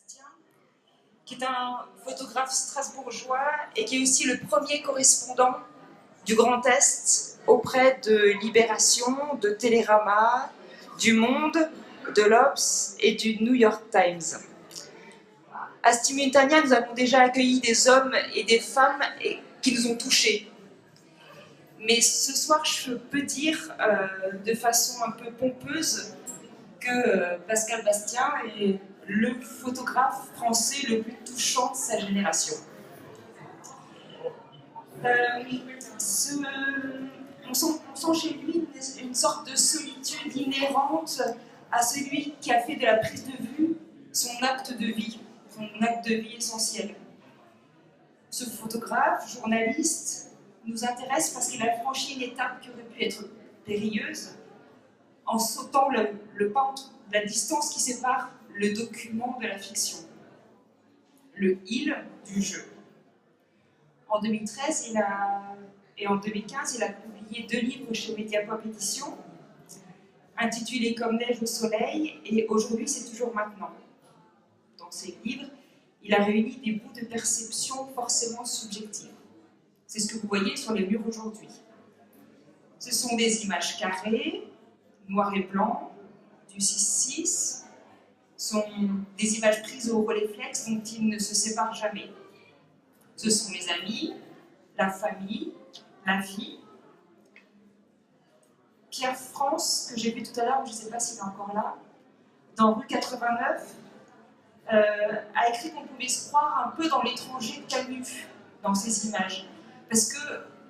Bastien, qui est un photographe strasbourgeois et qui est aussi le premier correspondant du Grand Est auprès de Libération, de Télérama, du Monde, de l'Obs et du New York Times. À Simultania, nous avons déjà accueilli des hommes et des femmes qui nous ont touchés. Mais ce soir, je peux dire de façon un peu pompeuse que Pascal Bastien est le photographe français le plus touchant de sa génération. On sent chez lui une sorte de solitude inhérente à celui qui a fait de la prise de vue son acte de vie essentiel. Ce photographe, journaliste, nous intéresse parce qu'il a franchi une étape qui aurait pu être périlleuse en sautant le pas entre la distance qui sépare le document de la fiction, le « il » du jeu. En 2013 et en 2015, il a publié 2 livres chez Mediapop Éditions, intitulés Comme neige au soleil et Aujourd'hui c'est toujours maintenant. Dans ces livres, il a réuni des bouts de perception forcément subjectives. C'est ce que vous voyez sur les murs aujourd'hui. Ce sont des images carrées, noir et blanc, du 6:6, sont des images prises au réflexe dont ils ne se séparent jamais. Ce sont les amis, la famille, la vie. Pierre France, que j'ai vu tout à l'heure, je ne sais pas s'il est encore là, dans rue 89, a écrit qu'on pouvait se croire un peu dans l'étranger de Camus dans ces images. Parce que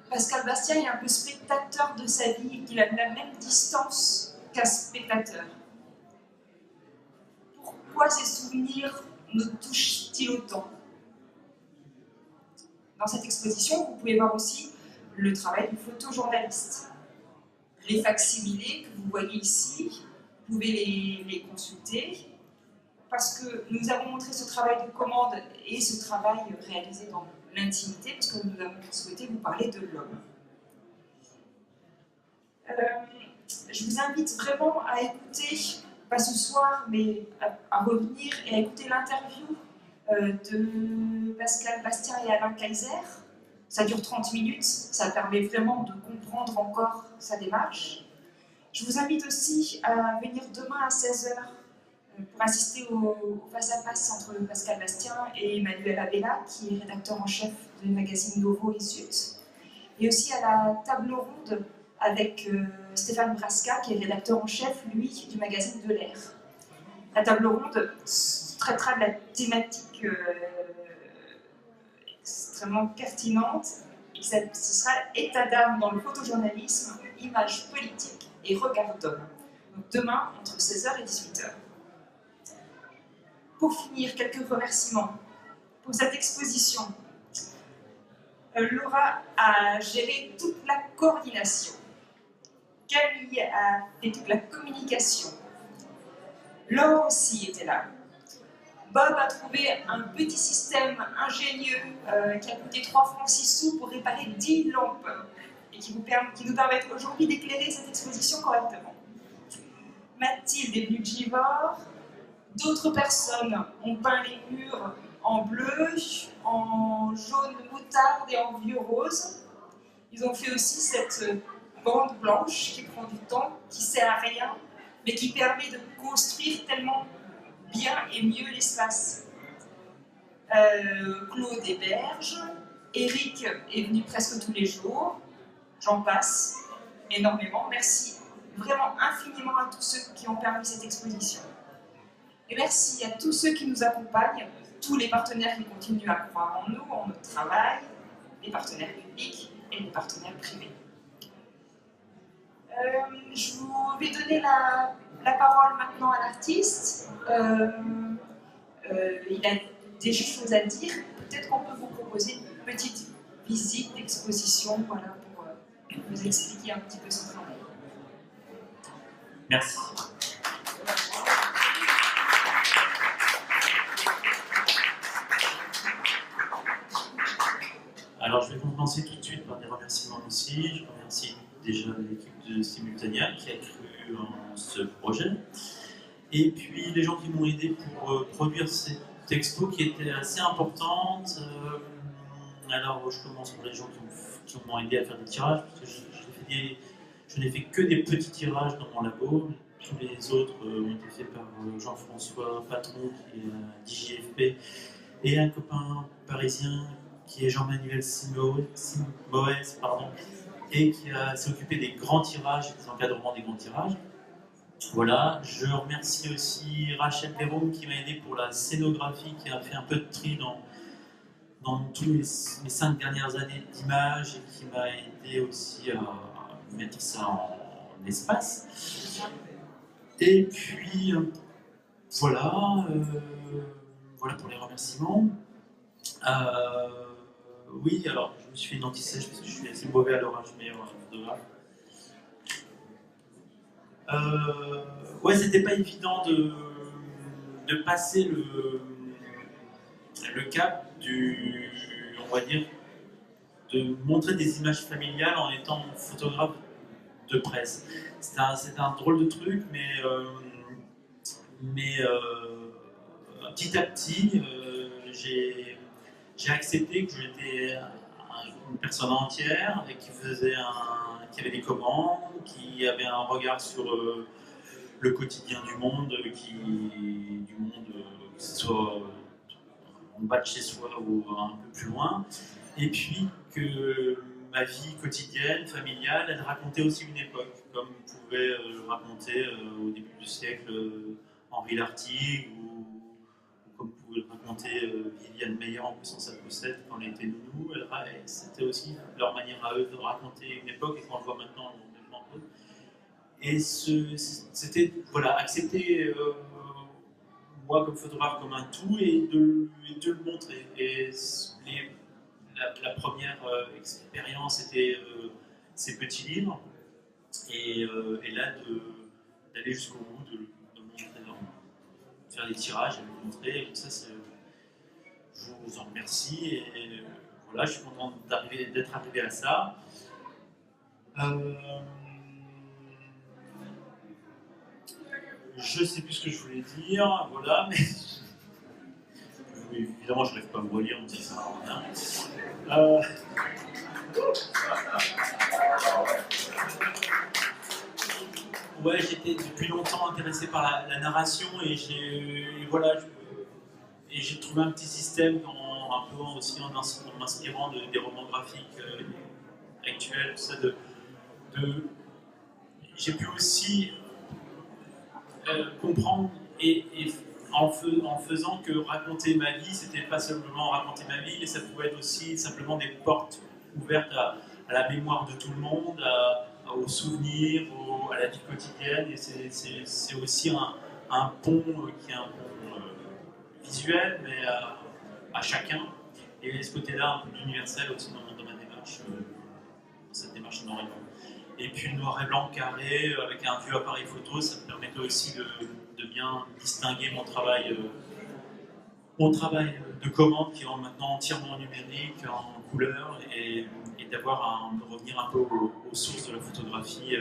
Pascal Bastien est un peu spectateur de sa vie, qu'il a la même distance qu'un spectateur. Pourquoi ces souvenirs nous touchent-ils autant? Dans cette exposition, vous pouvez voir aussi le travail du photojournaliste. Les facsimilés que vous voyez ici, vous pouvez les consulter, parce que nous avons montré ce travail de commande et ce travail réalisé dans l'intimité, parce que nous avons souhaité vous parler de l'homme. Je vous invite vraiment à écouter, pas ce soir, mais à revenir et à écouter l'interview de Pascal Bastien et Alain Kaiser. Ça dure 30 minutes, ça permet vraiment de comprendre encore sa démarche. Je vous invite aussi à venir demain à 16h pour assister au face-à-face entre Pascal Bastien et Emmanuel Abella, qui est rédacteur en chef du magazine Novo et Zut. Et aussi à la table ronde avec Stéphane Brasca, qui est rédacteur en chef, lui, du magazine De l'Air. La table ronde traitera de la thématique extrêmement pertinente. Ce sera état d'âme dans le photojournalisme, image politique et regard d'homme. Donc demain, entre 16h et 18h. Pour finir, quelques remerciements pour cette exposition. Laura a géré toute la coordination. Camille a fait toute la communication. Laure aussi était là. Bob a trouvé un petit système ingénieux qui a coûté 3 francs 6 sous pour réparer 10 lampes et qui nous permettent aujourd'hui d'éclairer cette exposition correctement. Mathilde est venue de Givors. D'autres personnes ont peint les murs en bleu, en jaune moutarde et en vieux rose. Ils ont fait aussi cette bande blanche qui prend du temps, qui ne sert à rien, mais qui permet de construire tellement bien et mieux l'espace. Claude héberge, Eric est venu presque tous les jours, j'en passe énormément. Merci vraiment infiniment à tous ceux qui ont permis cette exposition. Et merci à tous ceux qui nous accompagnent, tous les partenaires qui continuent à croire en nous, en notre travail, les partenaires publics et les partenaires privés. Je vous vais donner la parole maintenant à l'artiste. Il a des choses à dire. Peut-être qu'on peut vous proposer une petite visite d'exposition, voilà, pour vous expliquer un petit peu son travail. Merci. Alors, je vais commencer tout de suite par des remerciements aussi. Je remercie déjà l'équipe de Simultania qui a cru en ce projet. Et puis, les gens qui m'ont aidé pour produire expo qui était assez importante. Alors, je commence par les gens qui m'ont aidé à faire des tirages, parce que je n'ai fait que des petits tirages dans mon labo. Tous les autres ont été faits par Jean-François Patron, qui est à DJFP, et un copain parisien qui est Jean-Manuel Simoes, pardon, et qui s'est occupé des grands tirages et des encadrements des grands tirages. Voilà, je remercie aussi Rachel Perron qui m'a aidé pour la scénographie, qui a fait un peu de tri dans tous mes 5 dernières années d'images et qui m'a aidé aussi à mettre ça en espace. Et puis, voilà, voilà pour les remerciements. Oui, alors je me suis fait une anti-sèche parce que je suis assez mauvais à l'orage, meilleur photographe. Ouais, c'était pas évident de passer le cap on va dire, de montrer des images familiales en étant photographe de presse. C'était un drôle de truc, mais petit à petit, j'ai accepté que j'étais une personne entière et qui avait des commandes, qui avait un regard sur le quotidien du monde, que ce soit en bas de chez soi ou un peu plus loin, et puis que ma vie quotidienne, familiale, elle racontait aussi une époque, comme pouvait raconter au début du siècle Henri Lartigue, ou comme pouvait le raconter Viviane Meyer en poussant sa poussette quand elle était nounou. C'était aussi leur manière à eux de raconter une époque, et qu'on le voit maintenant, on est en peu. Et c'était, voilà, accepter moi comme photographe comme un tout et de le montrer. Et la première expérience était ces petits livres, et là d'aller jusqu'au bout, de le montrer, faire des tirages et le montrer. Et ça, je vous en remercie, et voilà, je suis content d'être arrivé à ça. Je sais plus ce que je voulais dire, voilà, mais évidemment, je ne rêve pas à me relire, on dit ça rien. Ouais, j'étais depuis longtemps intéressé par la narration, et j'ai trouvé un petit système un peu aussi en m'inspirant des romans graphiques actuels, tout ça, j'ai pu aussi comprendre en faisant que raconter ma vie, c'était pas simplement raconter ma vie, mais ça pouvait être aussi simplement des portes ouvertes à la mémoire de tout le monde, aux souvenirs, à la vie quotidienne. Et c'est aussi un pont qui est un pont visuel, mais à chacun. Et ce côté-là, un peu universel aussi dans ma démarche, dans cette démarche noir et blanc. Et puis le noir et blanc carré, avec un vieux appareil photo, ça me permettait aussi de bien distinguer mon travail de commande, qui est maintenant entièrement numérique, en couleur, et de revenir un peu aux sources de la photographie,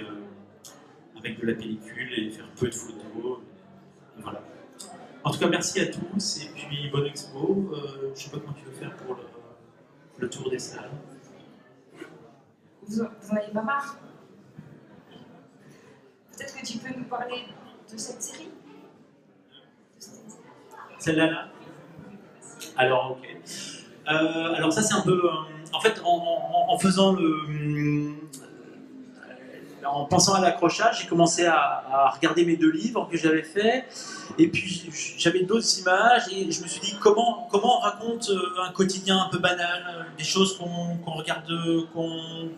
avec de la pellicule, et faire peu de photos. Et voilà. En tout cas, merci à tous, et puis bonne expo. Je ne sais pas comment tu veux faire pour le tour des salles. Vous en avez pas marre? Peut-être que tu peux nous parler de cette série? Celle-là, là? Alors, ok. Alors ça, c'est un peu... en fait, en faisant en pensant à l'accrochage, j'ai commencé à regarder mes 2 livres que j'avais faits, et puis j'avais d'autres images, et je me suis dit comment on raconte un quotidien un peu banal, des choses qu'on regarde, qu'on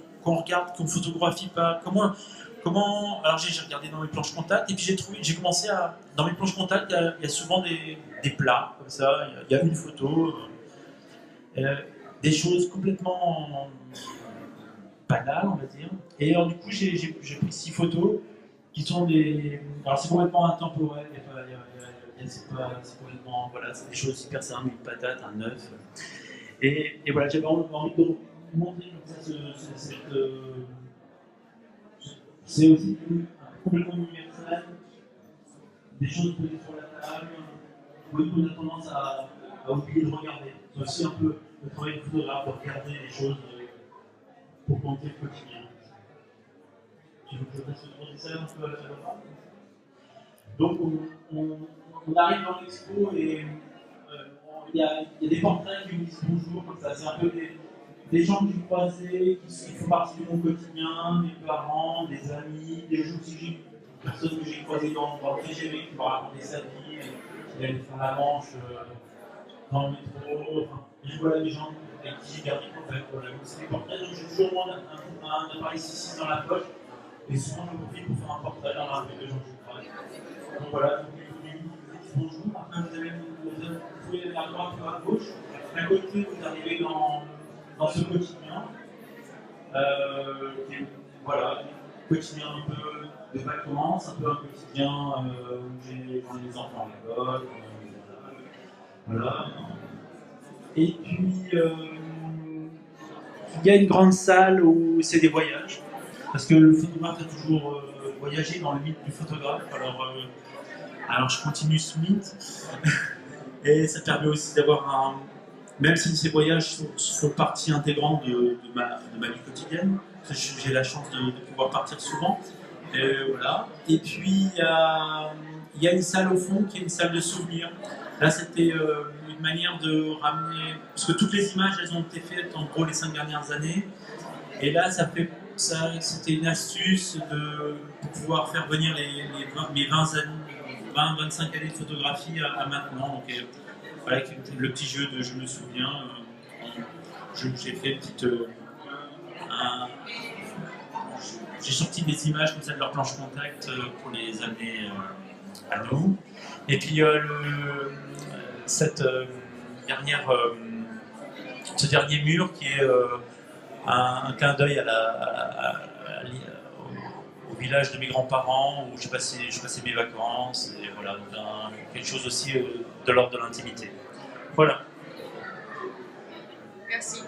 photographie pas. Alors j'ai regardé dans mes planches contact, et puis j'ai commencé dans mes planches contact, il y a souvent des plats comme ça, il y a une photo, des choses complètement banales, on va dire. Et alors du coup j'ai pris 6 photos qui sont alors c'est complètement intemporel, c'est complètement, voilà, c'est des choses hyper simples, une patate, un œuf. Et voilà, j'avais envie de montrer c'est aussi complètement universel, des choses posées sur la table. Oui, on a tendance à à oublier de regarder. C'est aussi un peu le travail du photographe, de regarder les choses pour compter le quotidien. Tu veux que je fasse le ça un peu à la fin? Donc on arrive dans l'expo et il y a des portraits qui nous disent bonjour, comme ça. C'est un peu des gens que j'ai croisés, qui font partie de mon quotidien, des parents, des amis, des gens aussi, des personnes que j'ai croisées dans le TGV qui m'ont raconté sa vie, qui allaient faire la manche dans le métro. Enfin, et voilà des gens avec qui j'ai gardé contact. Voilà. Donc c'est des portraits, donc j'ai toujours moi un appareil 6 dans la poche, et souvent je profite pour faire un portrait dans la rue de gens que je croise. Donc voilà, donc, bonjour. Après, vous pouvez aller à droite ou à gauche. D'un côté, vous arrivez dans ce quotidien. Voilà, quotidien un peu de vacances, un peu un quotidien où j'ai les enfants à l'école. Voilà. Et puis, il y a une grande salle où c'est des voyages. Parce que le photographe a toujours voyagé dans le mythe du photographe. Alors je continue ce mythe, et ça permet aussi d'avoir un... Même si ces voyages font partie intégrante de ma vie quotidienne, j'ai la chance de pouvoir partir souvent. Et voilà. Et puis il y a une salle au fond qui est une salle de souvenirs. Là c'était une manière de ramener... Parce que toutes les images elles ont été faites en gros les 5 dernières années. Et là c'était une astuce pour pouvoir faire venir mes 20-25 années de photographie à maintenant. Donc, voilà, le petit jeu de je me souviens, j'ai fait une petite. J'ai sorti des images comme ça de leur planche contact pour les amener à nous. Et puis ce dernier mur qui est un clin d'œil au village de mes grands-parents où je passais mes vacances, et voilà, donc quelque chose aussi de l'ordre de l'intimité. Voilà. Merci.